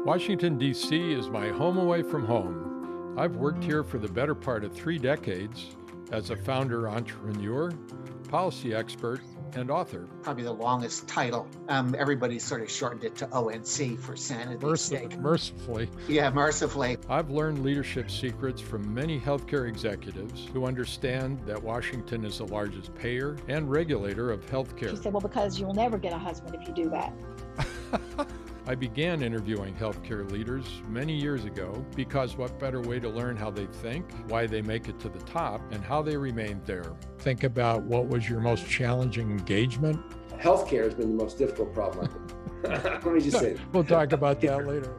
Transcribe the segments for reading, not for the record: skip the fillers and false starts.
Washington, D.C. is my home away from home. I've worked here for the better part of 3 decades as a founder, entrepreneur, policy expert, and author. Probably the longest title. Everybody sort of shortened it to ONC for sanity's sake. Mercifully. Yeah, mercifully. I've learned leadership secrets from many healthcare executives who understand that Washington is the largest payer and regulator of healthcare. She said, well, because you'll never get a husband if you do that. I began interviewing healthcare leaders many years ago because what better way to learn how they think, why they make it to the top, and how they remain there. Think about what was your most challenging engagement. Healthcare has been the most difficult problem. Let me just say that. We'll talk about that later.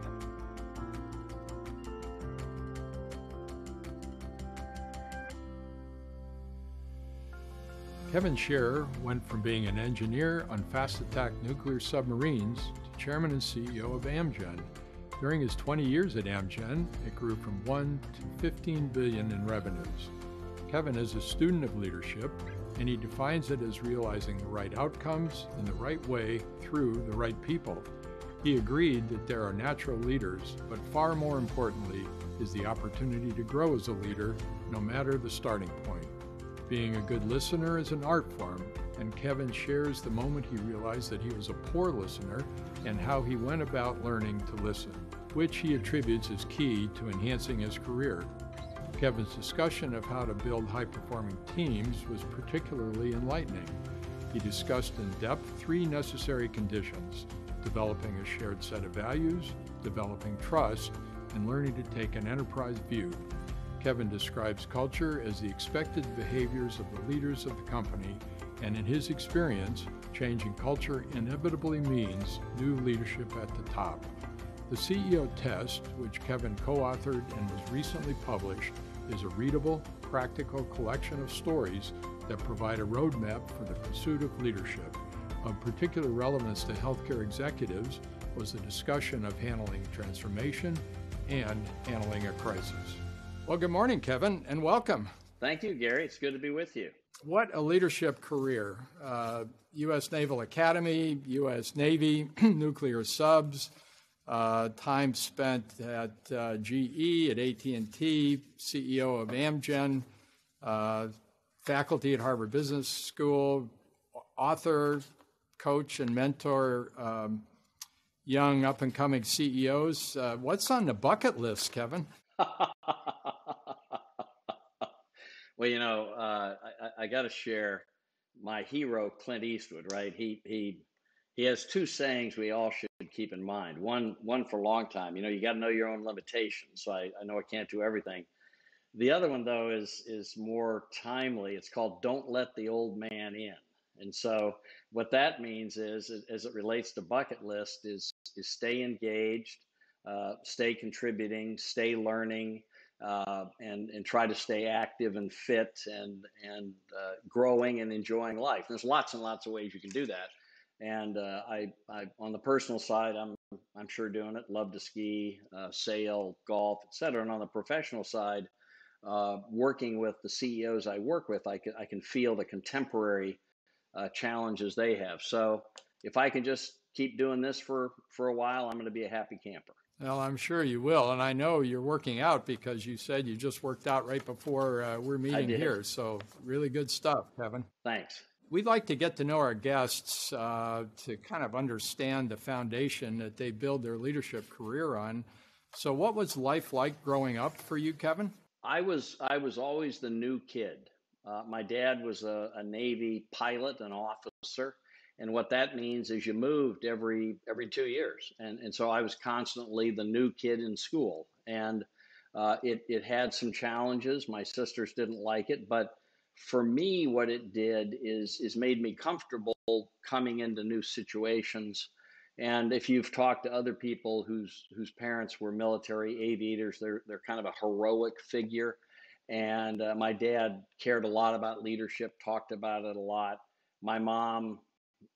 Kevin Scherer went from being an engineer on fast-attack nuclear submarines to chairman and CEO of Amgen. During his 20 years at Amgen, it grew from 1 to 15 billion in revenues. Kevin is a student of leadership, and he defines it as realizing the right outcomes in the right way through the right people. He agreed that there are natural leaders, but far more importantly is the opportunity to grow as a leader, no matter the starting point. Being a good listener is an art form, and Kevin shares the moment he realized that he was a poor listener and how he went about learning to listen, which he attributes as key to enhancing his career. Kevin's discussion of how to build high-performing teams was particularly enlightening. He discussed in depth 3 necessary conditions: developing a shared set of values, developing trust, and learning to take an enterprise view. Kevin describes culture as the expected behaviors of the leaders of the company, and in his experience, changing culture inevitably means new leadership at the top. The CEO test, which Kevin co-authored and was recently published, is a readable, practical collection of stories that provide a roadmap for the pursuit of leadership. Of particular relevance to healthcare executives was the discussion of handling transformation and handling a crisis. Well, good morning, Kevin, and welcome. Thank you, Gary. It's good to be with you. What a leadership career. U.S. Naval Academy, U.S. Navy, nuclear subs, time spent at GE, at AT&T, CEO of Amgen, faculty at Harvard Business School, author, coach, and mentor young up-and-coming CEOs. What's on the bucket list, Kevin? Well, you know, I got to share my hero, Clint Eastwood, right? He has 2 sayings we all should keep in mind. One for a long time, you know, you got to know your own limitations. So I know I can't do everything. The other one, though, is more timely. It's called "Don't Let the Old Man In." And so what that means is, as it relates to bucket list, is stay engaged, stay contributing, stay learning, and try to stay active and fit and growing and enjoying life. There's lots and lots of ways you can do that. And I on the personal side, I'm sure doing it. Love to ski, sail, golf, etc. And on the professional side, working with the CEOs I work with, I can feel the contemporary challenges they have. So if I can just keep doing this for a while, I'm going to be a happy camper. Well, I'm sure you will. And I know you're working out because you said you just worked out right before we're meeting here. So really good stuff, Kevin. Thanks. We'd like to get to know our guests to kind of understand the foundation that they build their leadership career on. So what was life like growing up for you, Kevin? I was always the new kid. My dad was a Navy pilot, an officer. And what that means is you moved every 2 years. And so I was constantly the new kid in school. And it had some challenges. My sisters didn't like it. But for me, what it did is made me comfortable coming into new situations. And if you've talked to other people whose parents were military aviators, they're kind of a heroic figure. And my dad cared a lot about leadership, talked about it a lot. My mom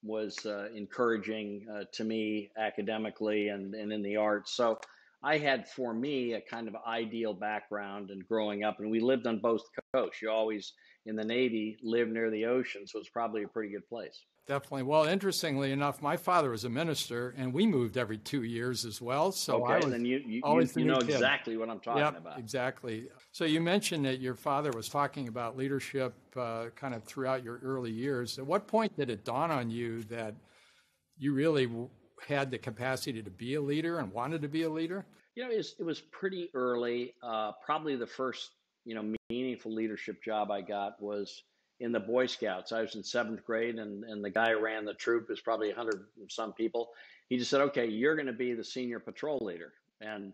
was encouraging to me academically and in the arts. So I had, for me, a kind of ideal background in growing up. And we lived on both coasts. You always, in the Navy, live near the ocean. So it's probably a pretty good place. definitely. Well, interestingly enough, my father was a minister, and we moved every 2 years as well. So I was then you always the you new know kid. exactly what I'm talking Yep, about. exactly. So you mentioned that your father was talking about leadership kind of throughout your early years. At what point did it dawn on you that you really had the capacity to be a leader and wanted to be a leader? It was pretty early. Probably the first, meaningful leadership job I got was in the Boy Scouts. I was in seventh grade, and the guy who ran the troop is probably 100 and some people. He just said, "Okay, you're going to be the senior patrol leader." And,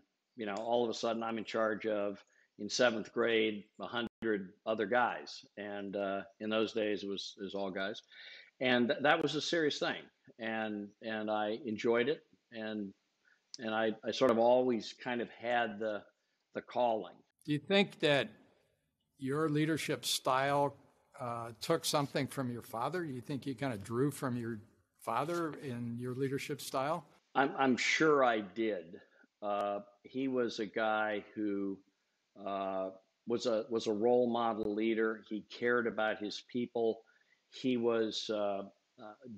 all of a sudden I'm in charge of, in seventh grade, 100 other guys. And in those days, it was all guys. And that was a serious thing. And I enjoyed it. And I sort of always kind of had the calling. Do you think that your leadership style took something from your father? Do you think you kind of drew from your father in your leadership style? I'm sure I did. He was a guy who was a role model leader. He cared about his people. He was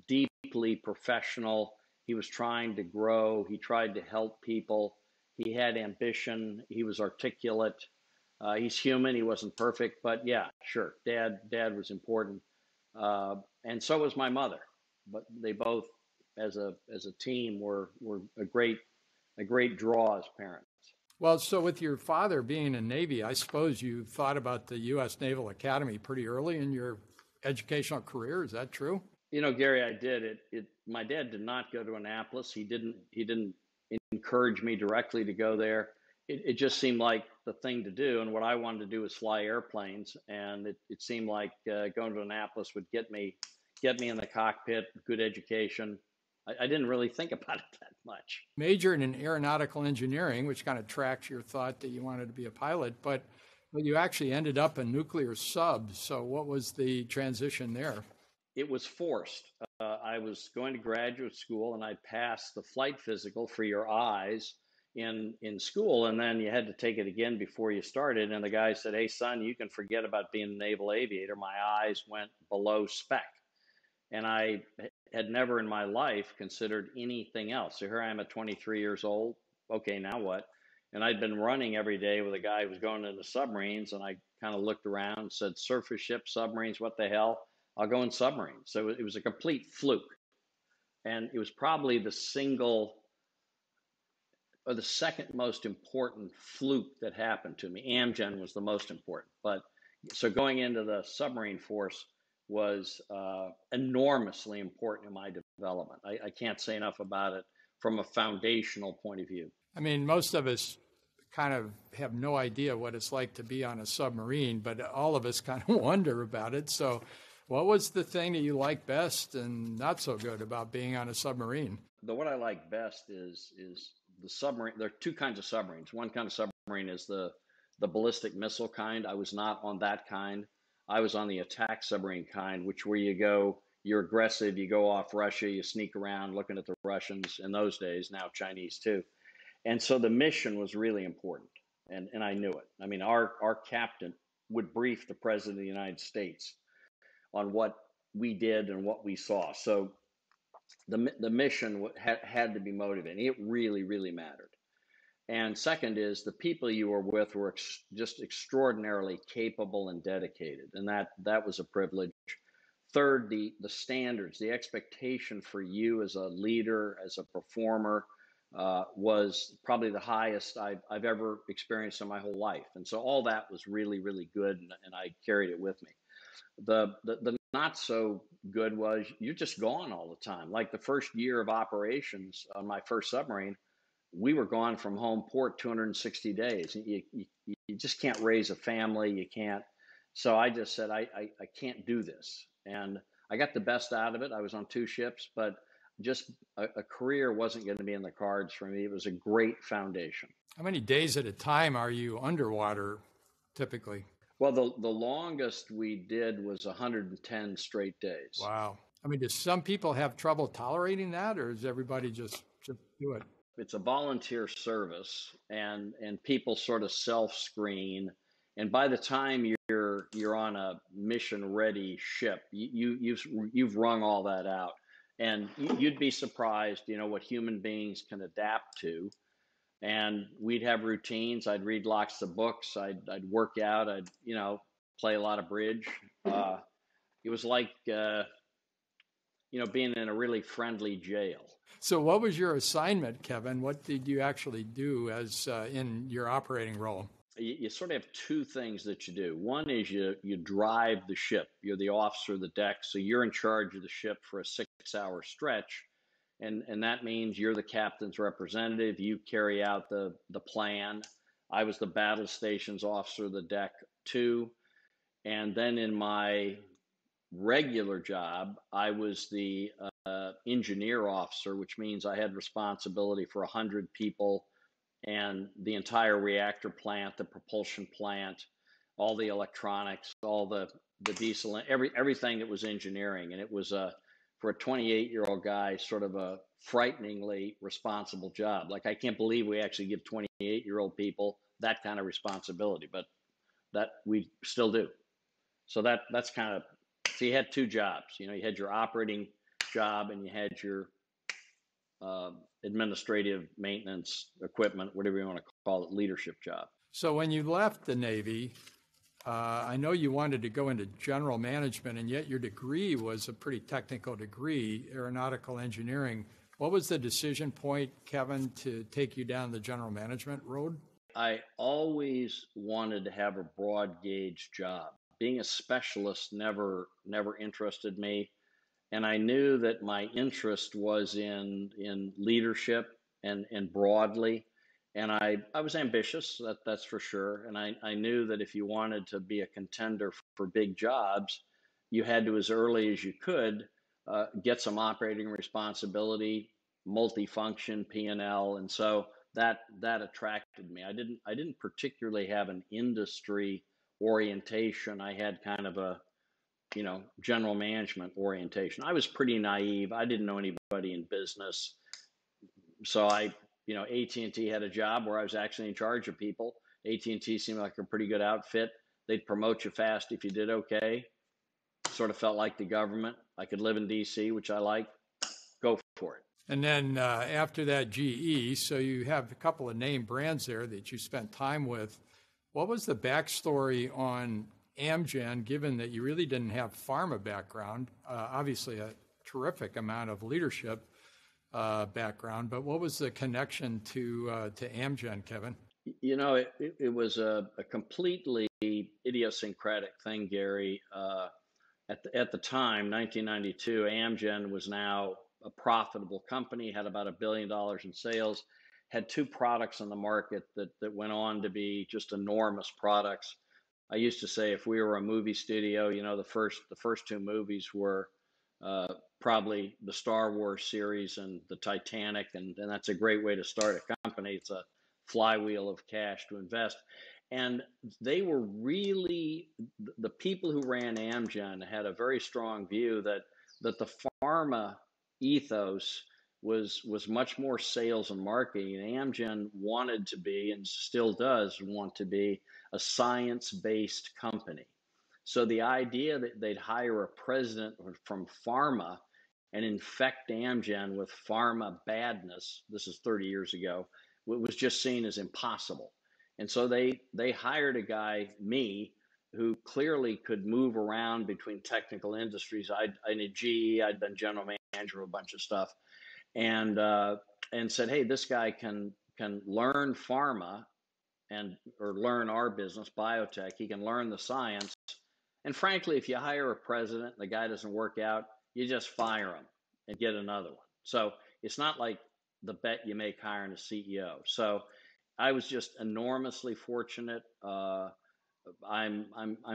deeply professional. He was trying to grow. He tried to help people. He had ambition. He was articulate. He's human. He wasn't perfect, but yeah, sure. Dad was important, and so was my mother. But they both, as a team, were a great draw as parents. Well, so with your father being in Navy, I suppose you thought about the U.S. Naval Academy pretty early in your educational career. Is that true? Gary, I did it. My dad did not go to Annapolis. He didn't encourage me directly to go there. It just seemed like the thing to do. And what I wanted to do was fly airplanes. And it seemed like going to Annapolis would get me in the cockpit, good education. I didn't really think about it that much. Majored in aeronautical engineering, which kind of tracks your thought that you wanted to be a pilot, but you actually ended up in nuclear subs. So what was the transition there? It was forced. I was going to graduate school, and I passed the flight physical for your eyes in school, and then you had to take it again before you started. And the guy said, "Hey, son, you can forget about being a naval aviator." My eyes went below spec, and I had never in my life considered anything else. So here I am at 23 years old. Okay, now what? And I'd been running every day with a guy who was going into submarines, and I kind of looked around and said, "Surface ships, submarines, what the hell? I'll go in submarines." So it was a complete fluke. And it was probably the second most important fluke that happened to me. Amgen was the most important. But so going into the submarine force was enormously important in my development. I can't say enough about it from a foundational point of view. I mean, most of us kind of have no idea what it's like to be on a submarine, but all of us kind of wonder about it. So what was the thing that you like best and not so good about being on a submarine? What I like best is the submarine. There are two kinds of submarines. One kind of submarine is the ballistic missile kind. I was not on that kind. I was on the attack submarine kind, which where you go, you're aggressive, you go off Russia, you sneak around looking at the Russians in those days, now Chinese too. And so the mission was really important, and I knew it. I mean, our captain would brief the President of the United States on what we did and what we saw. So the mission had to be motivating. It really, really mattered. And second is the people you were with were just extraordinarily capable and dedicated, and that was a privilege. Third, the standards, the expectation for you as a leader, as a performer, was probably the highest I've ever experienced in my whole life. And so all that was really, really good, and I carried it with me. The not so good was you're just gone all the time. Like the first year of operations on my first submarine, we were gone from home port 260 days. You just can't raise a family. You can't. So I just said, I can't do this. And I got the best out of it. I was on two ships, but just a career wasn't going to be in the cards for me. It was a great foundation. How many days at a time are you underwater typically? Well, the longest we did was 110 straight days. Wow. I mean, do some people have trouble tolerating that, or does everybody just do it? It's a volunteer service, and people sort of self-screen. And by the time you're you're on a mission ready ship. You've wrung all that out, and you'd be surprised, what human beings can adapt to. And we'd have routines. I'd read lots of books. I'd work out. I'd play a lot of bridge. It was like being in a really friendly jail. So what was your assignment, Kevin? What did you actually do as in your operating role? You sort of have two things that you do. One is you drive the ship. You're the officer of the deck, so you're in charge of the ship for a 6-hour stretch, and that means you're the captain's representative. You carry out the plan. I was the battle stations officer of the deck too, and then in my regular job, I was the engineer officer, which means I had responsibility for 100 people and the entire reactor plant, the propulsion plant, all the electronics, all the diesel, everything that was engineering. And it was for a 28-year-old guy, sort of a frighteningly responsible job. Like, I can't believe we actually give 28-year-old people that kind of responsibility, but that we still do. So that's kind of, so you had two jobs. You had your operating job and you had your administrative maintenance, equipment, whatever you want to call it, leadership job. So when you left the Navy, I know you wanted to go into general management, and yet your degree was a pretty technical degree, aeronautical engineering. What was the decision point, Kevin, to take you down the general management road? I always wanted to have a broad gauge job. Being a specialist never interested me. And I knew that my interest was in leadership and broadly. And I was ambitious, that's for sure. And I knew that if you wanted to be a contender for big jobs, you had to, as early as you could, get some operating responsibility, multifunction, P&L. And so that attracted me. I didn't particularly have an industry orientation. I had kind of a general management orientation. I was pretty naive. I didn't know anybody in business. So AT&T had a job where I was actually in charge of people. AT&T seemed like a pretty good outfit. They'd promote you fast if you did okay. Sort of felt like the government. I could live in DC, which I like. Go for it. And then after that, GE, so you have a couple of name brands there that you spent time with. What was the backstory on Amgen, given that you really didn't have pharma background, obviously a terrific amount of leadership background, but what was the connection to Amgen, Kevin? It was a completely idiosyncratic thing, Gary. At the time, 1992, Amgen was now a profitable company, had about $1 billion in sales, had two products on the market that went on to be just enormous products. I used to say, if we were a movie studio, the first two movies were probably the Star Wars series and the Titanic, and that's a great way to start a company. It's a flywheel of cash to invest. And they were really, the people who ran Amgen had a very strong view that the pharma ethos was much more sales and marketing. And Amgen wanted to be, and still does want to be, a science-based company. So the idea that they'd hire a president from pharma and infect Amgen with pharma badness, this is 30 years ago, was just seen as impossible. And so they hired a guy, me, who clearly could move around between technical industries. I did GE, I'd been general manager of a bunch of stuff, and said, hey, this guy can learn pharma or learn our business, biotech. He can learn the science. And frankly, if you hire a president and the guy doesn't work out, you just fire him and get another one. So it's not like the bet you make hiring a CEO. So I was just enormously fortunate. I'm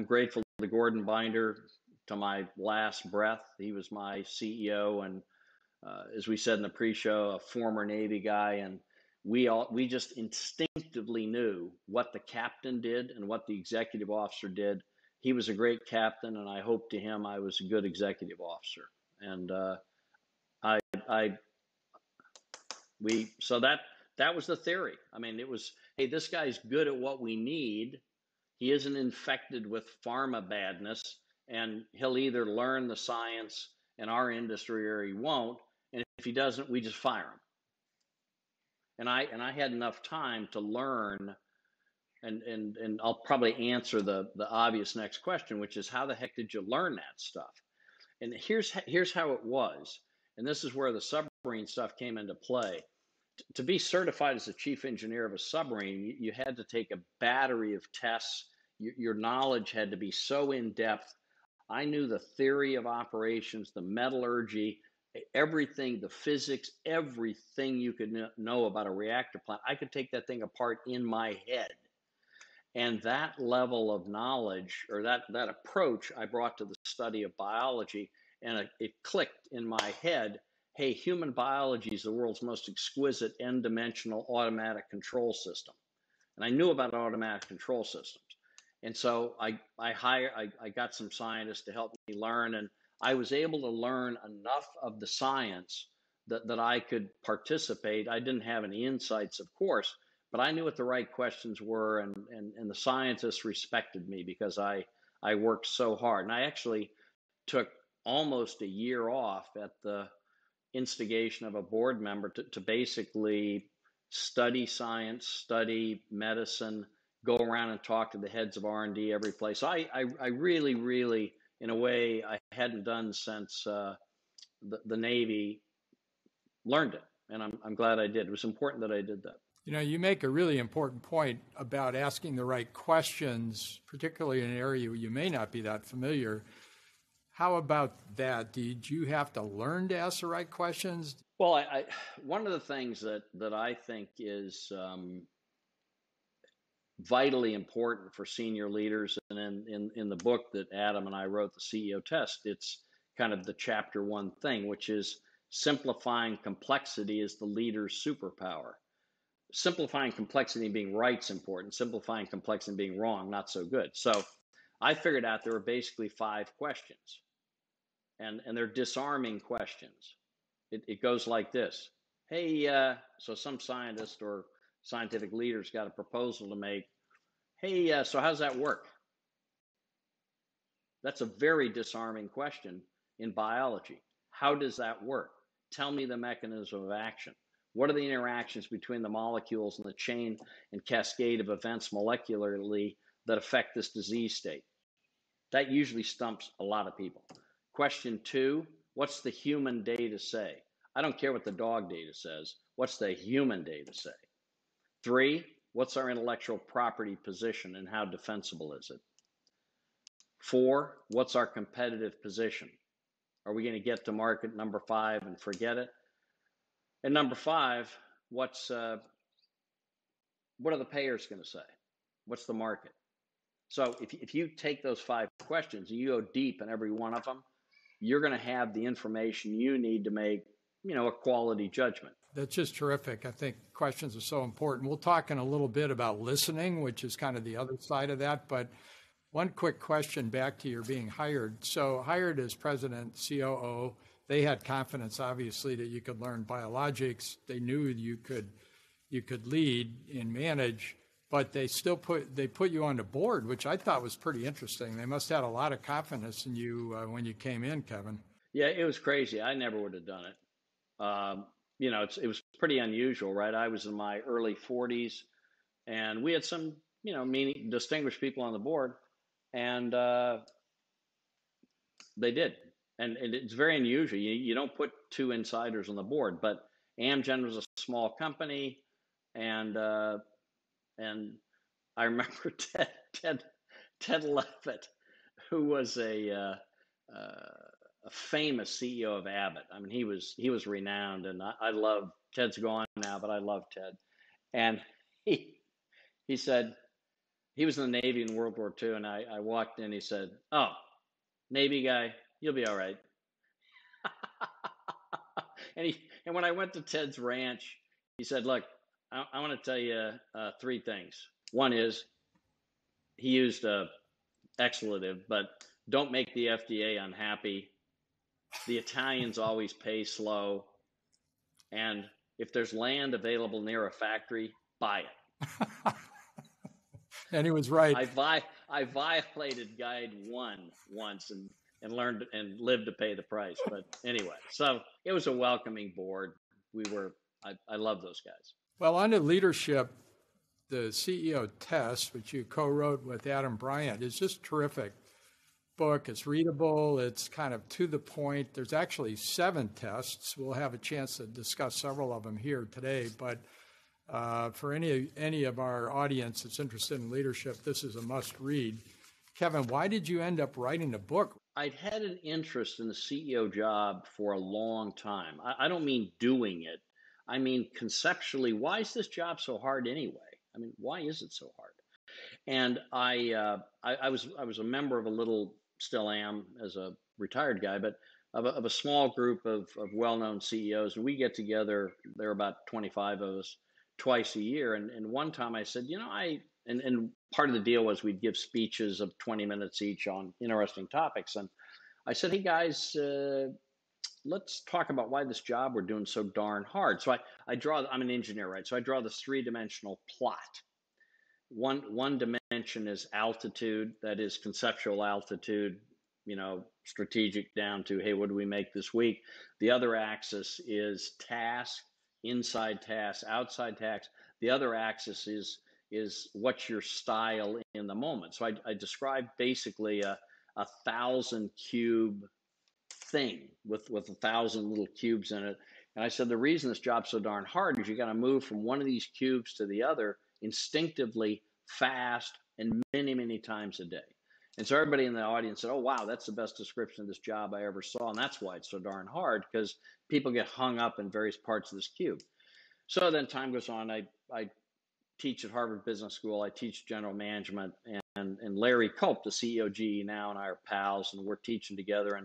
grateful to Gordon Binder to my last breath. He was my CEO, and as we said in the pre-show, a former Navy guy, and we just instinctively knew what the captain did and what the executive officer did. He was a great captain, and I hope to him I was a good executive officer. And so that was the theory. I mean, it was, hey, this guy's good at what we need. He isn't infected with pharma badness, and he'll either learn the science in our industry or he won't. And if he doesn't, we just fire him. And I had enough time to learn, and I'll probably answer the obvious next question, which is, how the heck did you learn that stuff? And here's how it was. And this is where the submarine stuff came into play. To be certified as a chief engineer of a submarine, you had to take a battery of tests. Your knowledge had to be so in depth. I knew the theory of operations, the metallurgy, everything, the physics, everything you could know about a reactor plant. I could take that thing apart in my head. And that level of knowledge, or that approach, I brought to the study of biology, and it clicked in my head. Hey, human biology is the world's most exquisite n-dimensional automatic control system. And I knew about automatic control systems. And so I got some scientists to help me learn, and I was able to learn enough of the science that I could participate. I didn't have any insights, of course, but I knew what the right questions were, and the scientists respected me because I worked so hard. And I actually took almost a year off at the instigation of a board member to basically study science, study medicine, go around and talk to the heads of R&D every place. So I really, really, in a way I hadn't done since the Navy, learned it. And I'm glad I did. It was important that I did that. You know, you make a really important point about asking the right questions, particularly in an area where you may not be that familiar. How about that? Did you have to learn to ask the right questions? Well, one of the things that I think is vitally important for senior leaders, and in the book that Adam and I wrote, the CEO Test, it's kind of the chapter one thing, which is simplifying complexity is the leader's superpower. Simplifying complexity and being right is important. Simplifying complexity and being wrong, not so good. So I figured out there were basically 5 questions, and they're disarming questions. It goes like this. Hey, so some scientist or scientific leader's got a proposal to make. Hey, so how's that work? That's a very disarming question in biology. How does that work? Tell me the mechanism of action. What are the interactions between the molecules and the chain and cascade of events molecularly that affect this disease state? That usually stumps a lot of people. Question 2, what's the human data say? I don't care what the dog data says. What's the human data say? 3, what's our intellectual property position and how defensible is it? 4, what's our competitive position? Are we going to get to market number 5 and forget it? And number 5, what are the payers going to say? What's the market? So if you take those 5 questions and you go deep in every one of them, you're going to have the information you need to make, a quality judgment. That's just terrific. I think questions are so important. We'll talk in a little bit about listening, which is kind of the other side of that. But one quick question back to your being hired. So hired as president, COO, they had confidence, obviously, that you could learn biologics. They knew you could lead and manage, but they still put you on the board, which I thought was pretty interesting. They must have had a lot of confidence in you when you came in, Kevin. Yeah, it was crazy. I never would have done it. It was pretty unusual, right? I was in my early 40s, and we had some, distinguished people on the board, and they did. And it's very unusual. You don't put 2 insiders on the board, but Amgen was a small company, and I remember Ted Levitt, who was a famous CEO of Abbott. I mean, he was renowned, and I love Ted's gone now, but I love Ted. And he said he was in the Navy in World War II, and I walked in. He said, "Oh, Navy guy, you'll be all right." and when I went to Ted's ranch, he said, "Look, I want to tell you 3 things. One is he used a expletive, but don't make the FDA unhappy. The Italians always pay slow. And if there's land available near a factory, buy it." And he was right. I violated guide 1 once and learned and lived to pay the price. But anyway, so it was a welcoming board. I love those guys. Well, on to leadership, the CEO test, which you co-wrote with Adam Bryant, is just terrific book. It's readable. It's kind of to the point. There's actually 7 tests. We'll have a chance to discuss several of them here today. But for any of our audience that's interested in leadership, this is a must-read. Kevin, why did you end up writing a book? I'd had an interest in the CEO job for a long time. I don't mean doing it. I mean conceptually, why is this job so hard anyway? I mean, why is it so hard? And I was a member of a little, still am as a retired guy, but of a small group of well-known CEOs, and we get together. There are about 25 of us twice a year. And one time I said, and part of the deal was we'd give speeches of 20 minutes each on interesting topics. And I said, hey guys, let's talk about why this job we're doing so darn hard. So I'm an engineer, right? So I draw this 3-dimensional plot. One dimension is altitude, that is conceptual altitude, strategic down to, hey, what do we make this week? The other axis is task, inside task, outside task. The other axis is what's your style in the moment. So I described basically a 1,000 cube thing with 1,000 little cubes in it. And I said, the reason this job's so darn hard is you got to move from one of these cubes to the other instinctively, fast, and many, many times a day. And so everybody in the audience said, oh, wow, that's the best description of this job I ever saw. And that's why it's so darn hard, because people get hung up in various parts of this cube. So then time goes on. I teach at Harvard Business School. I teach general management. And Larry Culp, the CEO of GE now, and I are pals, and we're teaching together.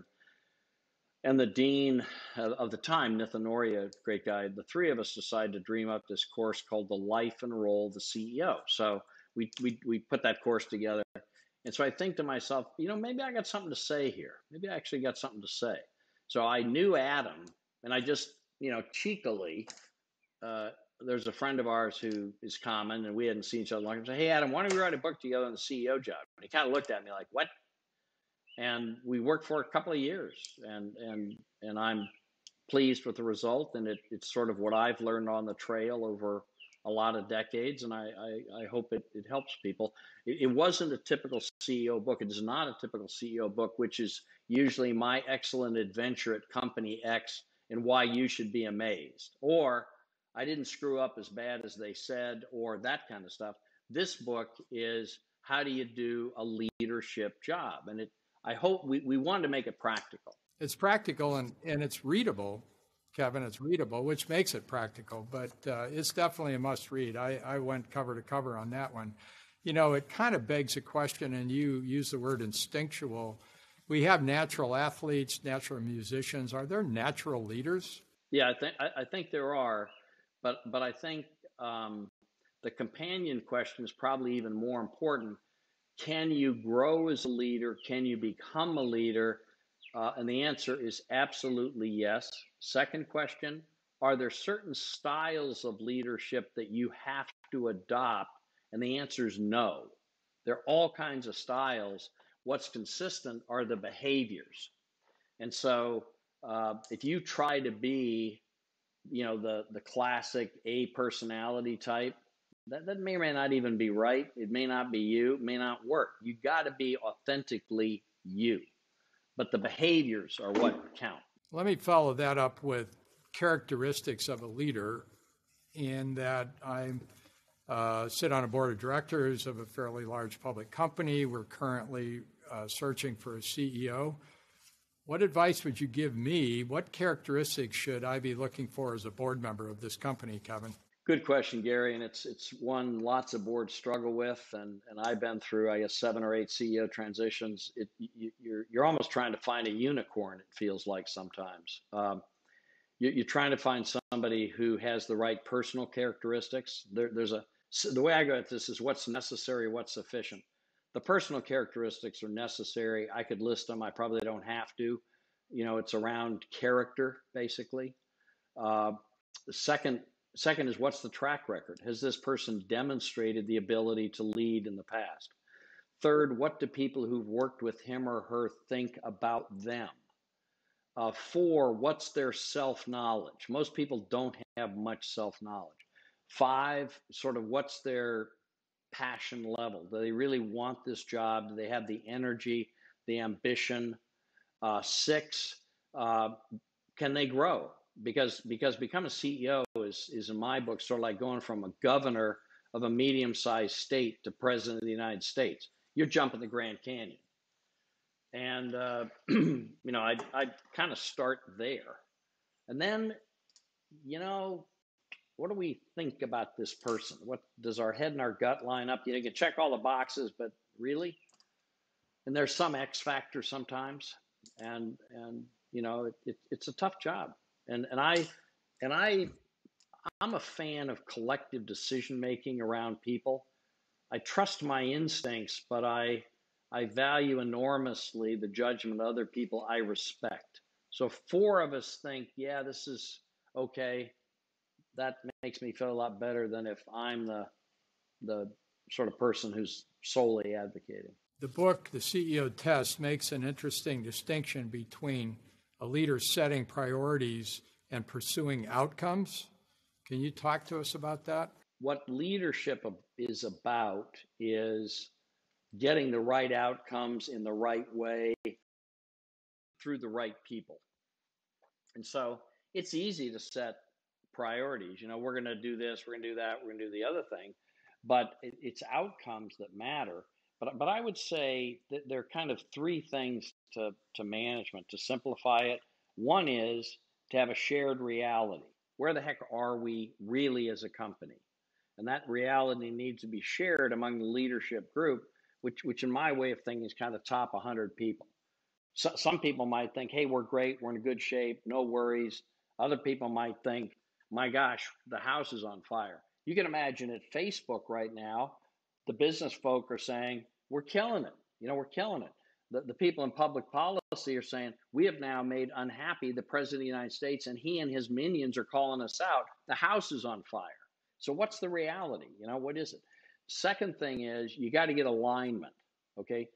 And the dean of the time, Nithin Noria, great guy, the three of us decided to dream up this course called The Life and Role of the CEO. So we put that course together. And so I think to myself, maybe I got something to say here. Maybe I actually got something to say. So I knew Adam, and I just, cheekily, there's a friend of ours who is common, and we hadn't seen each other long. I said, hey, Adam, why don't we write a book together on the CEO job? And he kind of looked at me like, what? And we worked for a couple of years, and I'm pleased with the result. And it's sort of what I've learned on the trail over a lot of decades, and I hope it helps people. It wasn't a typical CEO book. It is not a typical CEO book, which is usually my excellent adventure at company X and why you should be amazed, or I didn't screw up as bad as they said, or that kind of stuff. This book is how do you do a leadership job, and I hope we wanted to make it practical. It's practical and it's readable, Kevin. It's readable, which makes it practical, but it's definitely a must read. I went cover to cover on that one. It kind of begs a question, and you use the word instinctual. We have natural athletes, natural musicians. Are there natural leaders? Yeah, I think there are, but I think the companion question is probably even more important. Can you grow as a leader? Can you become a leader? And the answer is absolutely yes. Second question, are there certain styles of leadership that you have to adopt? And the answer is no. There are all kinds of styles. What's consistent are the behaviors. And so if you try to be, the classic A personality type, that may or may not even be right. It may not be you. It may not work. You got to be authentically you. But the behaviors are what count. Let me follow that up with characteristics of a leader, in that I sit on a board of directors of a fairly large public company. We're currently searching for a CEO. What advice would you give me? What characteristics should I be looking for as a board member of this company, Kevin? Good question, Gary, and it's one lots of boards struggle with, and I've been through, I guess, 7 or 8 CEO transitions. You're almost trying to find a unicorn, it feels like sometimes. You're trying to find somebody who has the right personal characteristics. The way I go at this is what's necessary, what's sufficient. The personal characteristics are necessary. I could list them. I probably don't have to. It's around character, basically. The second Second is, what's the track record? Has this person demonstrated the ability to lead in the past? Third, what do people who've worked with him or her think about them? Four, what's their self-knowledge? Most people don't have much self-knowledge. Five, sort of what's their passion level? Do they really want this job? Do they have the energy, the ambition? Six, can they grow? Because become a CEO is in my book sort of like going from a governor of a medium-sized state to president of the United States. You're jumping the Grand Canyon. And, I'd kind of start there. And then, what do we think about this person? What does our head and our gut line up? You can check all the boxes, but really? And there's some X factor sometimes. And it's a tough job. And I'm a fan of collective decision-making around people. I trust my instincts, but I value enormously the judgment of other people I respect. So four of us think, yeah, this is okay. That makes me feel a lot better than if I'm the sort of person who's solely advocating. The book, The CEO Test, makes an interesting distinction between a leader setting priorities and pursuing outcomes. Can you talk to us about that? What leadership is about is getting the right outcomes in the right way through the right people. And so it's easy to set priorities. We're going to do this, we're going to do that, we're going to do the other thing, but it's outcomes that matter. But I would say that there are kind of three things to management to simplify it. One is to have a shared reality. Where the heck are we really as a company? And that reality needs to be shared among the leadership group, which in my way of thinking is kind of top 100 people. So, some people might think, hey, we're great, we're in good shape, no worries. Other people might think, my gosh, the house is on fire. You can imagine at Facebook right now, the business folk are saying, we're killing it. We're killing it. The people in public policy are saying, we have now made unhappy the president of the United States, and he and his minions are calling us out. The house is on fire. So what's the reality? What is it? Second thing is you got to get alignment. Okay.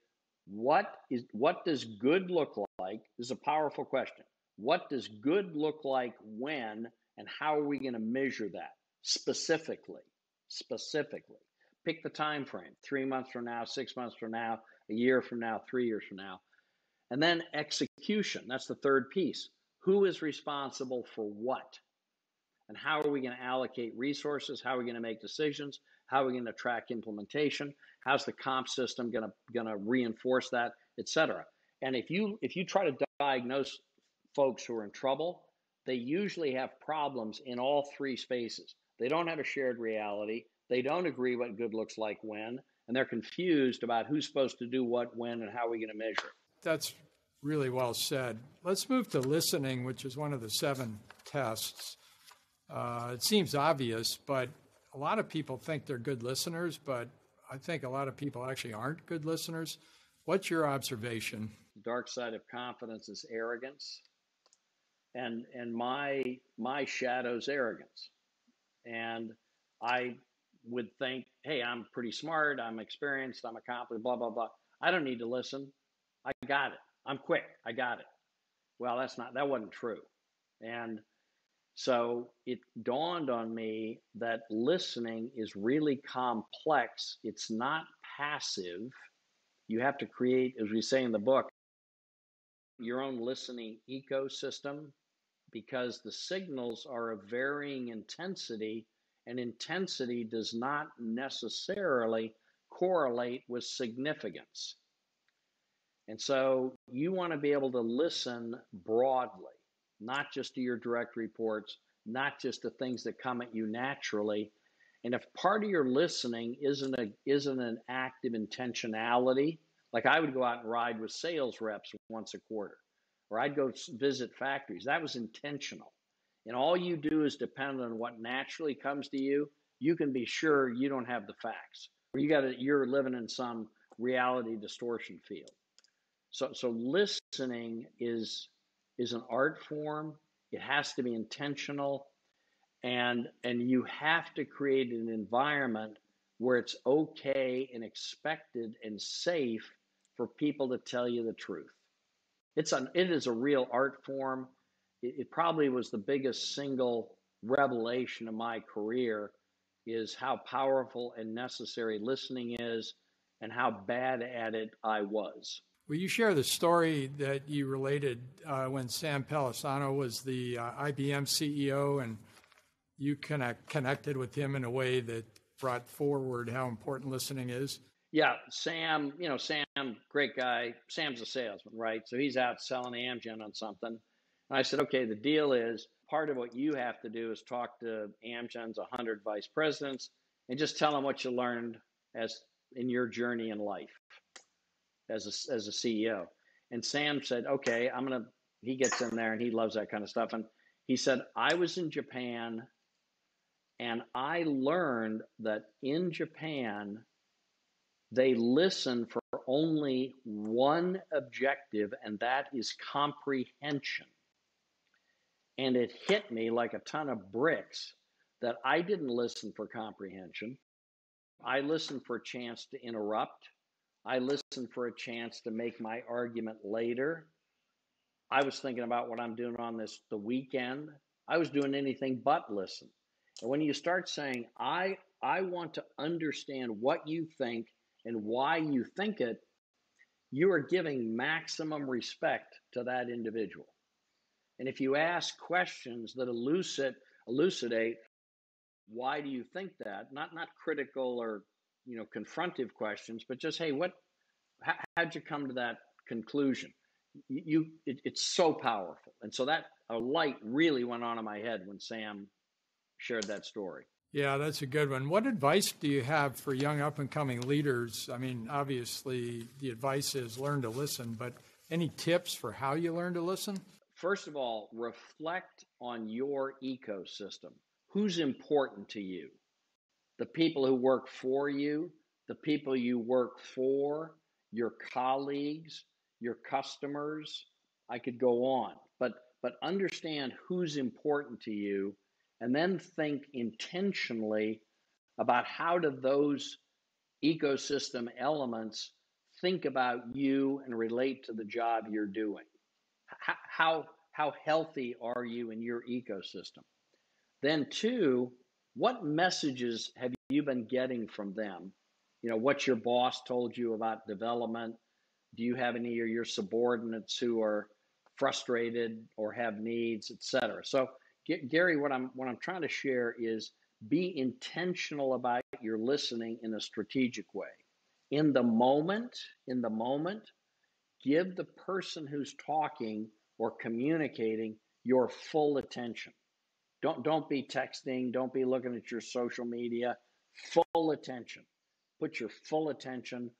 What does good look like? This is a powerful question. What does good look like when, and how are we going to measure that specifically? Pick the time frame, 3 months from now, 6 months from now, a year from now, 3 years from now. And then execution. That's the third piece. Who is responsible for what? And how are we going to allocate resources? How are we going to make decisions? How are we going to track implementation? How's the comp system going to reinforce that, et cetera? And if you try to diagnose folks who are in trouble, they usually have problems in all three spaces. They don't have a shared reality. They don't agree what good looks like when, and they're confused about who's supposed to do what, when, and how are we going to measure it. That's really well said. Let's move to listening, which is one of the 7 tests. It seems obvious, but a lot of people think they're good listeners, but I think a lot of people actually aren't good listeners. What's your observation? The dark side of confidence is arrogance, and my shadow's arrogance. And I would think, hey, I'm pretty smart, I'm experienced, I'm accomplished, blah, blah, blah. I don't need to listen. I got it. I'm quick. I got it. Well, that wasn't true. And so it dawned on me that listening is really complex. It's not passive. You have to create, as we say in the book, your own listening ecosystem, because the signals are of varying intensity, and intensity does not necessarily correlate with significance. And so you want to be able to listen broadly, not just to your direct reports, not just to things that come at you naturally. And if part of your listening isn't an act of intentionality, like I would go out and ride with sales reps once a quarter, or I'd go visit factories, that was intentional. And all you do is depend on what naturally comes to you. You can be sure you don't have the facts, or you're living in some reality distortion field. So listening is an art form. It has to be intentional. and you have to create an environment where it's okay and expected and safe for people to tell you the truth. It is a real art form. It probably was the biggest single revelation of my career, is how powerful and necessary listening is and how bad at it I was. Will you share the story that you related when Sam Pellisano was the IBM CEO, and you connected with him in a way that brought forward how important listening is? Yeah, Sam, great guy. Sam's a salesman, right? So he's out selling Amgen on something. And I said, okay, the deal is part of what you have to do is talk to Amgen's 100 vice presidents and just tell them what you learned as in your journey in life as a CEO. And Sam said, okay, he gets in there and he loves that kind of stuff. And he said, I was in Japan and I learned that in Japan, they listen for only one objective, and that is comprehension. And it hit me like a ton of bricks that I didn't listen for comprehension. I listened for a chance to interrupt. I listened for a chance to make my argument later. I was thinking about what I'm doing on the weekend. I was doing anything but listen. And when you start saying, I want to understand what you think and why you think it, you are giving maximum respect to that individual. And if you ask questions that elucidate why do you think that, not critical or confrontive questions, but just, hey, how'd you come to that conclusion? It's so powerful. And so that a light really went on in my head when Sam shared that story. Yeah, that's a good one. What advice do you have for young up-and-coming leaders? I mean, obviously, the advice is learn to listen, but any tips for how you learn to listen? First of all, reflect on your ecosystem. Who's important to you? The people who work for you, the people you work for, your colleagues, your customers. I could go on, but understand who's important to you, and then think intentionally about how do those ecosystem elements think about you and relate to the job you're doing. How healthy are you in your ecosystem? Then two, what messages have you been getting from them? What your boss told you about development. Do you have any of your subordinates who are frustrated or have needs, et cetera? So Gary, what I'm trying to share is be intentional about your listening in a strategic way. In the moment, give the person who's talking or communicating your full attention. Don't be texting, don't be looking at your social media. Full attention. Put your full attention.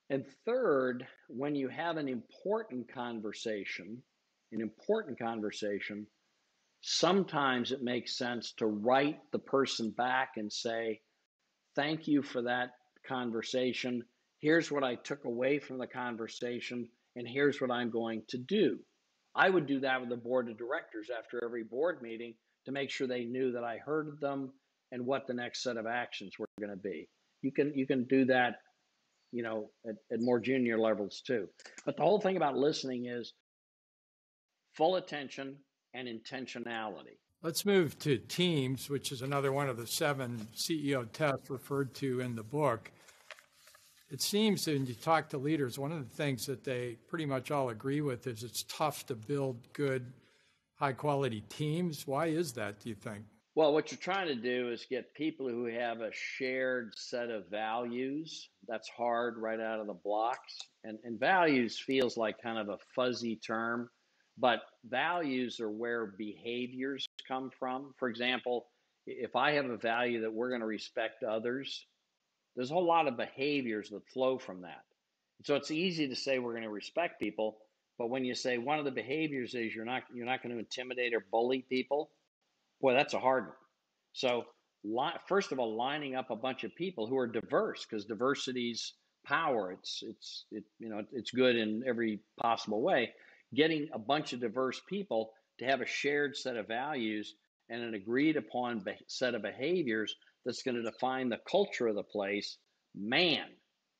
And third, when you have an important conversation, sometimes it makes sense to write the person back and say, thank you for that conversation. Here's what I took away from the conversation, and here's what I'm going to do. I would do that with the board of directors after every board meeting to make sure they knew that I heard them and what the next set of actions were going to be. You can do that, at more junior levels too. But the whole thing about listening is full attention and intentionality. Let's move to teams, which is another one of the 7 CEO tests referred to in the book. It seems that when you talk to leaders, one of the things that they pretty much all agree with is it's tough to build good, high-quality teams. Why is that, do you think? Well, what you're trying to do is get people who have a shared set of values. That's hard right out of the blocks. And values feels like kind of a fuzzy term, but values are where behaviors come from. For example, if I have a value that we're going to respect others, there's a whole lot of behaviors that flow from that. So it's easy to say we're going to respect people, but when you say one of the behaviors is you're not going to intimidate or bully people, boy, that's a hard one. So first of all, lining up a bunch of people who are diverse, because diversity's power. It's good in every possible way. Getting a bunch of diverse people to have a shared set of values and an agreed upon set of behaviors that's going to define the culture of the place, man,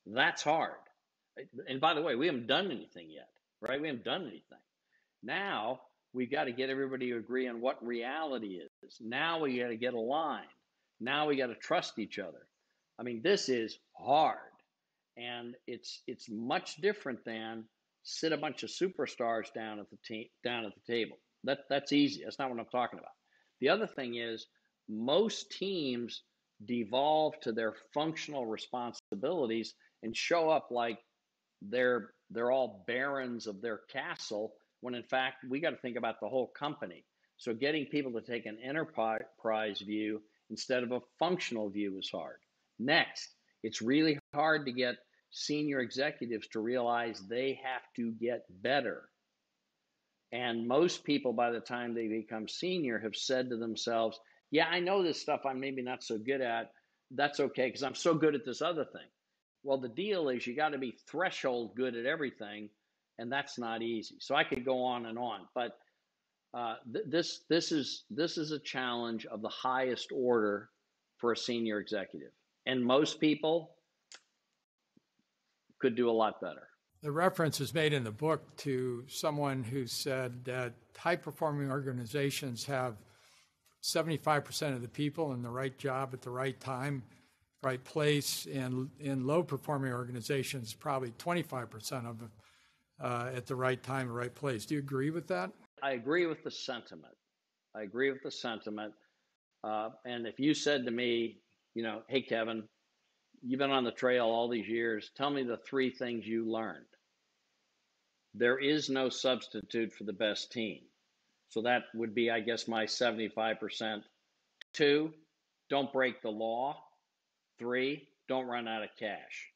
that's hard. And by the way, we haven't done anything yet, right? We haven't done anything. Now we've got to get everybody to agree on what reality is. Now we got to get aligned. Now we got to trust each other. I mean, this is hard, and it's much different than sit a bunch of superstars down at the table. That's easy. That's not what I'm talking about. The other thing is most teams devolve to their functional responsibilities and show up like they're all barons of their castle, when in fact we got to think about the whole company. So getting people to take an enterprise view instead of a functional view is hard. Next, it's really hard to get senior executives to realize they have to get better. And most people, by the time they become senior, have said to themselves, yeah, I know this stuff I'm maybe not so good at. That's okay, because I'm so good at this other thing. Well, the deal is you got to be threshold good at everything, and that's not easy. So I could go on and on, but this is a challenge of the highest order for a senior executive, and most people could do a lot better. The reference is made in the book to someone who said that high-performing organizations have 75% of the people in the right job at the right time, right place, and in low-performing organizations, probably 25% of them at the right time, right place. Do you agree with that? I agree with the sentiment. And if you said to me, hey, Kevin, you've been on the trail all these years. Tell me the 3 things you learned. There is no substitute for the best team. So that would be, I guess, my 75%. 2, don't break the law. 3, don't run out of cash.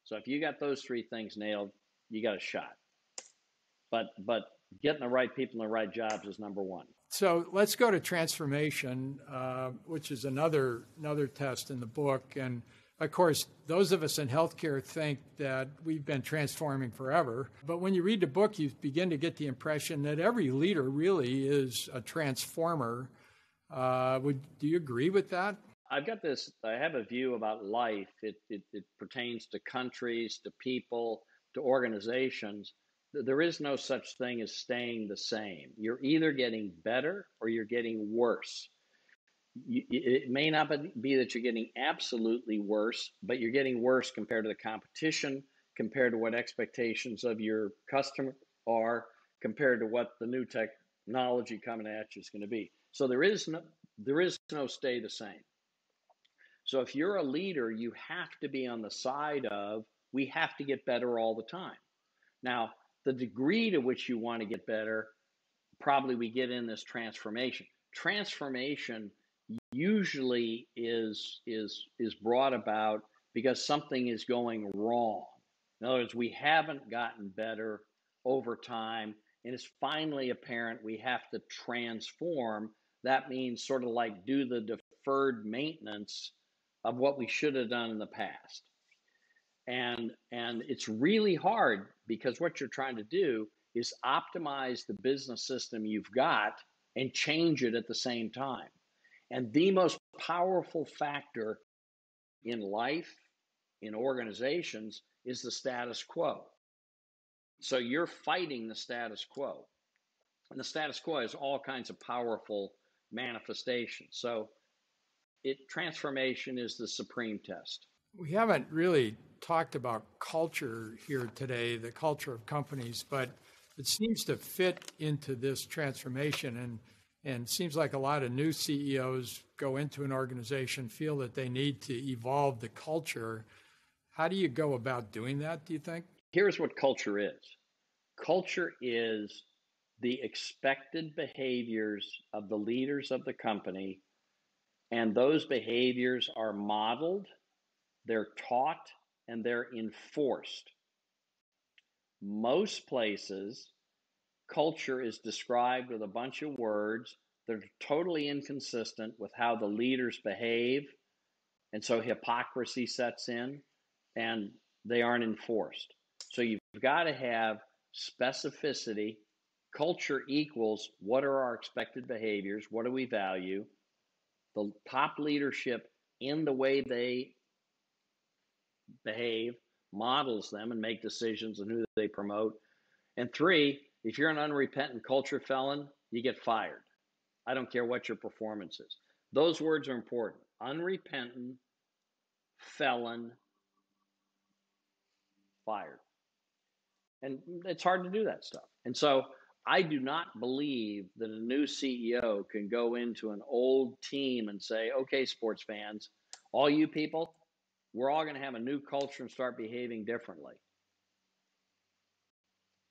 So if you got those 3 things nailed, you got a shot. But getting the right people in the right jobs is number 1. So let's go to transformation, which is another test in the book. And of course, those of us in healthcare think that we've been transforming forever. But when you read the book, you begin to get the impression that every leader really is a transformer. Do you agree with that? I have a view about life. It pertains to countries, to people, to organizations. There is no such thing as staying the same. You're either getting better or you're getting worse. It may not be that you're getting absolutely worse, but you're getting worse compared to the competition, compared to what expectations of your customer are, compared to what the new technology coming at you is going to be. So there is no stay the same. So if you're a leader, you have to be on the side of, we have to get better all the time. Now, the degree to which you want to get better, probably we get in this transformation. Transformation usually is brought about because something is going wrong. In other words, we haven't gotten better over time, and it's finally apparent we have to transform. That means sort of like do the deferred maintenance of what we should have done in the past. And it's really hard because what you're trying to do is optimize the business system you've got and change it at the same time. And the most powerful factor in life, in organizations, is the status quo. So you're fighting the status quo. And the status quo has all kinds of powerful manifestations. So transformation is the supreme test. We haven't really talked about culture here today, the culture of companies, but it seems to fit into this transformation. And seems like a lot of new CEOs go into an organization, feel that they need to evolve the culture. How do you go about doing that, do you think? Here's what culture is. Culture is the expected behaviors of the leaders of the company, and those behaviors are modeled, they're taught, and they're enforced. Most places, culture is described with a bunch of words that are totally inconsistent with how the leaders behave, and so hypocrisy sets in, and they aren't enforced. So you've got to have specificity culture equals what are our expected behaviors, what do we value, the top leadership in the way they behave models them and make decisions on who they promote. And 3, if you're an unrepentant culture felon, you get fired. I don't care what your performance is. Those words are important. Unrepentant, felon, fired. And it's hard to do that stuff. And so I do not believe that a new CEO can go into an old team and say, okay, sports fans, all you people, we're all going to have a new culture and start behaving differently.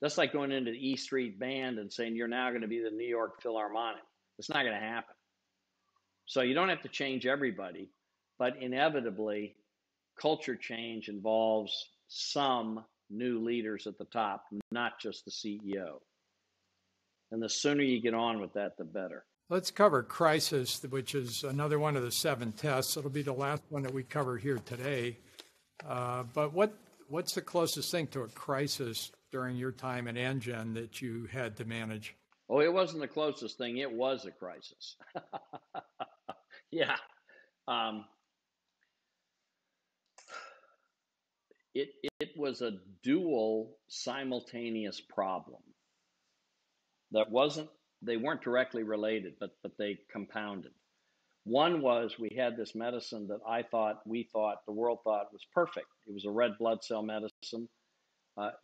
That's like going into the E Street Band and saying you're now going to be the New York Philharmonic. It's not going to happen. So you don't have to change everybody, but inevitably, culture change involves some new leaders at the top, not just the CEO. And the sooner you get on with that, the better. Let's cover crisis, which is another one of the 7 tests. It'll be the last one that we cover here today. But what's the closest thing to a crisis during your time at Amgen that you had to manage? Oh, it wasn't the closest thing. It was a crisis. Yeah. It was a dual simultaneous problem that they weren't directly related, but they compounded. One was we had this medicine that the world thought was perfect. It was a red blood cell medicine,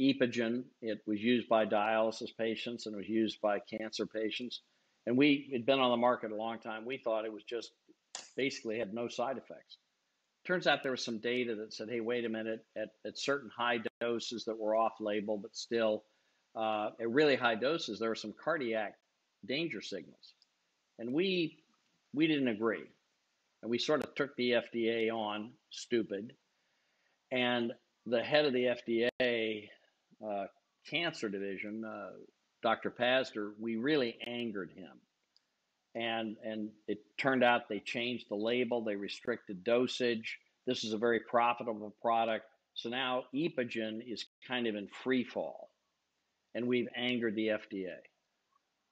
Epogen. It was used by dialysis patients and it was used by cancer patients. And it'd been on the market a long time. We thought it was just basically had no side effects. Turns out there was some data that said, hey, wait a minute, at certain high doses that were off label, but still at really high doses, there were some cardiac danger signals. And we didn't agree. And we sort of took the FDA on, stupid. And the head of the FDA cancer division, Dr. Pazder, we really angered him. And it turned out they changed the label, they restricted dosage. This is a very profitable product. So now Epogen is kind of in free fall. And we've angered the FDA.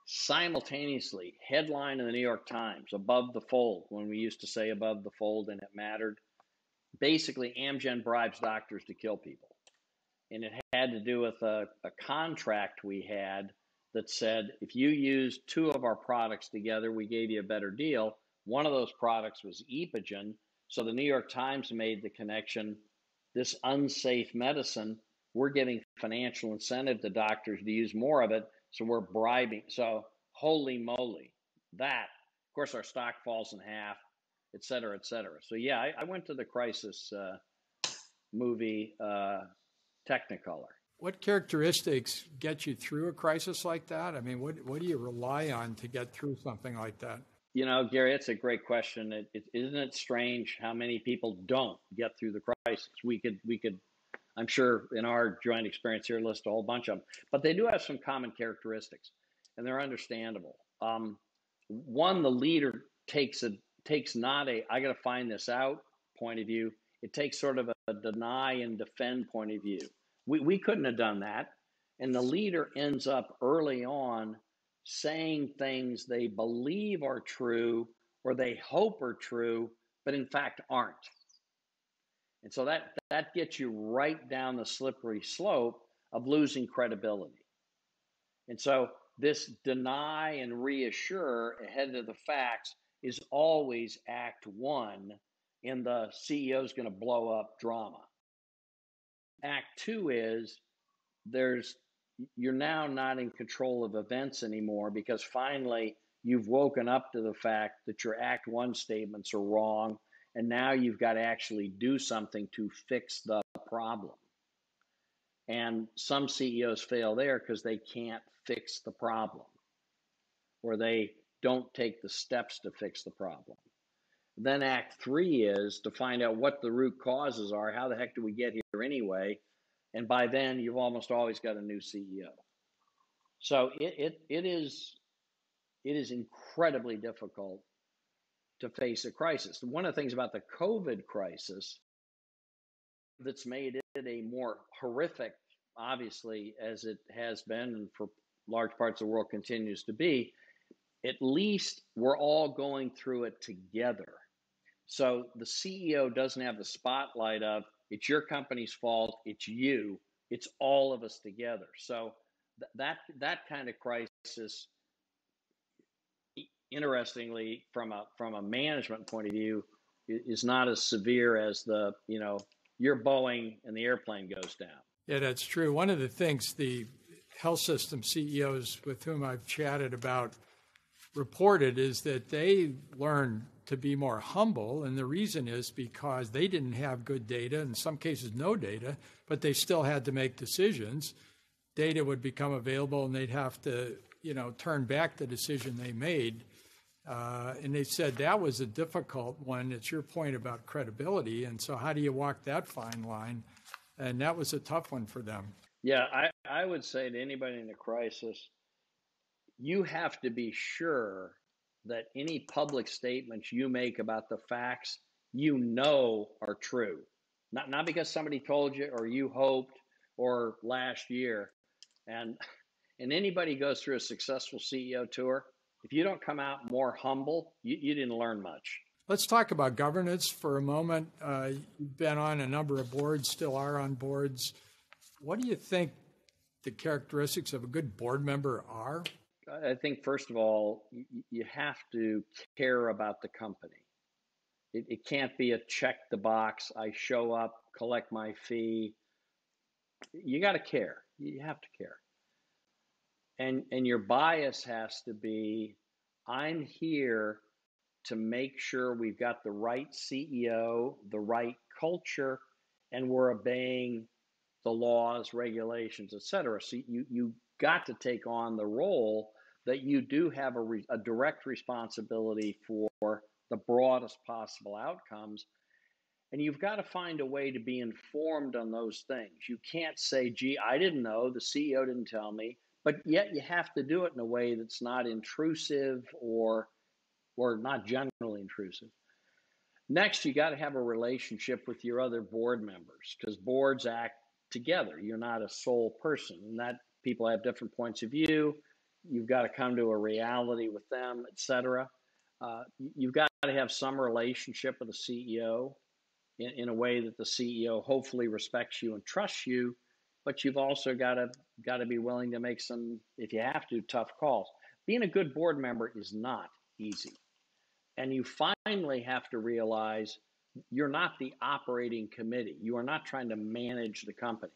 Simultaneously, headline in the New York Times, above the fold, when we used to say above the fold and it mattered. Basically, Amgen bribes doctors to kill people. And it had to do with a contract we had that said, if you use 2 of our products together, we gave you a better deal. One of those products was Epogen. So the New York Times made the connection, this unsafe medicine, we're giving financial incentive to doctors to use more of it. So we're bribing. So holy moly, that, of course, our stock falls in half, et cetera, et cetera. So yeah, I went to the crisis movie Technicolor. What characteristics get you through a crisis like that? I mean, what do you rely on to get through something like that? You know, Gary, that's a great question. Isn't it strange how many people don't get through the crisis? We could, I'm sure in our joint experience here, list a whole bunch of them, but they do have some common characteristics and they're understandable. One, the leader takes not a, I got to find this out point of view. It takes sort of a deny and defend point of view. We couldn't have done that. And the leader ends up early on saying things they believe are true or they hope are true, but in fact aren't. And so that gets you right down the slippery slope of losing credibility. And so this deny and reassure ahead of the facts is always act 1 in the CEO is going to blow up drama. Act 2 is you're now not in control of events anymore because finally you've woken up to the fact that your Act 1 statements are wrong, and now you've got to actually do something to fix the problem. And some CEOs fail there because they can't fix the problem, or they don't take the steps to fix the problem. Then Act 3 is to find out what the root causes are. How the heck do we get here anyway? And by then, you've almost always got a new CEO. So it is incredibly difficult to face a crisis. One of the things about the COVID crisis that's made it a more horrific, obviously, as it has been and for large parts of the world continues to be, at least we're all going through it together. So the CEO doesn't have the spotlight of, it's your company's fault, it's you, it's all of us together. So that kind of crisis, interestingly, from a management point of view, is not as severe as you're Boeing and the airplane goes down. Yeah, that's true. One of the things the health system CEOs with whom I've chatted about reported is that they learned to be more humble, and the reason is because they didn't have good data, in some cases no data, but they still had to make decisions. Data would become available, and they'd have to, turn back the decision they made. And they said that was a difficult one. It's your point about credibility, and so how do you walk that fine line? And that was a tough one for them. Yeah, I would say to anybody in a crisis, you have to be sure that any public statements you make about the facts are true. Not because somebody told you or you hoped or last year. And anybody goes through a successful CEO tour, if you don't come out more humble, you didn't learn much. Let's talk about governance for a moment. You've been on a number of boards, still are on boards. What do you think the characteristics of a good board member are? I think, first of all, you have to care about the company. It can't be a check the box, I show up, collect my fee. You got to care. You have to care. And your bias has to be, I'm here to make sure we've got the right CEO, the right culture, and we're obeying the laws, regulations, et cetera. So you got to take on the role that you do have a direct responsibility for the broadest possible outcomes. And you've got to find a way to be informed on those things. You can't say, gee, I didn't know, the CEO didn't tell me, but yet you have to do it in a way that's not intrusive or not generally intrusive. Next, you got to have a relationship with your other board members, because boards act together. You're not a sole person, and that people have different points of view. You've got to come to a reality with them, et cetera. You've got to have some relationship with the CEO in a way that the CEO hopefully respects you and trusts you, but you've also got to be willing to make some, if you have to, tough calls. Being a good board member is not easy. And you finally have to realize you're not the operating committee. You are not trying to manage the company.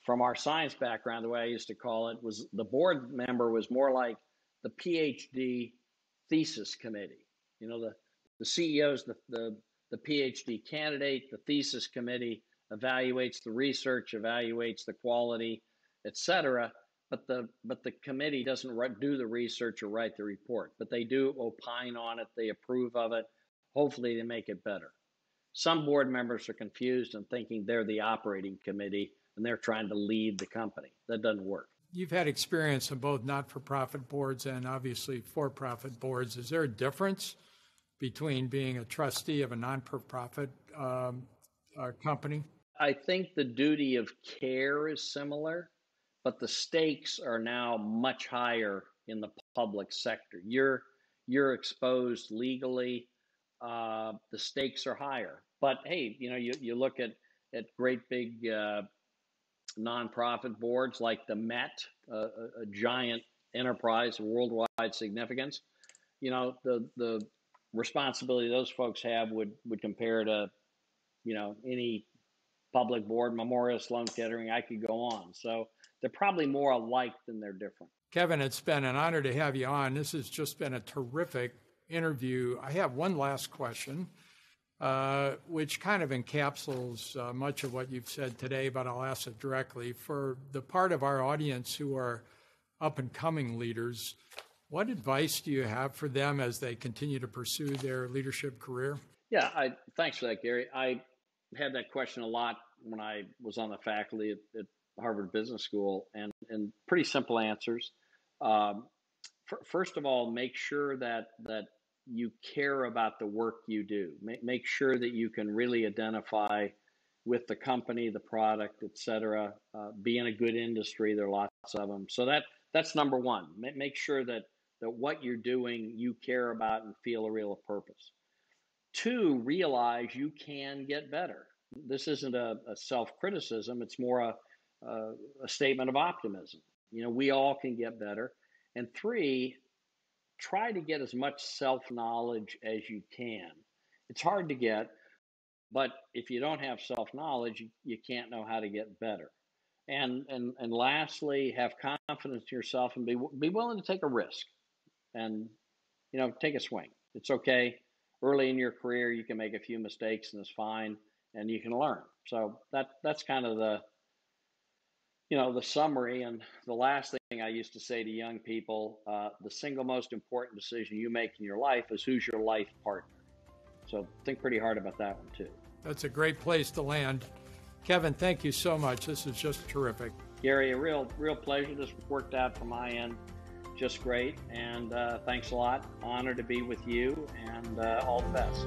From our science background, the way I used to call it was the board member was more like the PhD thesis committee. The CEO's the PhD candidate, the thesis committee evaluates the research, evaluates the quality, et cetera. But the committee doesn't do the research or write the report, but they do opine on it, they approve of it, hopefully they make it better. Some board members are confused and thinking they're the operating committee and they're trying to lead the company. That doesn't work. You've had experience on both not-for-profit boards and obviously for-profit boards. Is there a difference between being a trustee of a non-for-profit company? I think the duty of care is similar, but the stakes are now much higher in the public sector. You're exposed legally. The stakes are higher. But hey, you look at great big nonprofit boards like the Met, a giant enterprise of worldwide significance. The responsibility those folks have would compare to, any public board, Memorial Sloan Kettering. I could go on. So they're probably more alike than they're different. Kevin, it's been an honor to have you on. This has just been a terrific interview. I have one last question, which kind of encapsulates much of what you've said today, but I'll ask it directly. For the part of our audience who are up-and-coming leaders, what advice do you have for them as they continue to pursue their leadership career? Yeah, thanks for that, Gary. I had that question a lot when I was on the faculty at Harvard Business School, and pretty simple answers. First of all, make sure that you care about the work you do. Make sure that you can really identify with the company, the product, et cetera. Be in a good industry. There are lots of them. So that's number one. Make sure that what you're doing, you care about and feel a real purpose. Two, realize you can get better. This isn't a self-criticism. It's more a statement of optimism. We all can get better. And three, try to get as much self-knowledge as you can. It's hard to get, but if you don't have self-knowledge, you can't know how to get better. And lastly, have confidence in yourself and be willing to take a risk and, take a swing. It's okay. Early in your career, you can make a few mistakes and it's fine, and you can learn. So that's kind of the summary. And the last thing I used to say to young people, the single most important decision you make in your life is who's your life partner. So think pretty hard about that one too. That's a great place to land. Kevin, thank you so much. This is just terrific. Gary, a real pleasure. This worked out from my end just great. And thanks a lot. Honor to be with you, and all the best.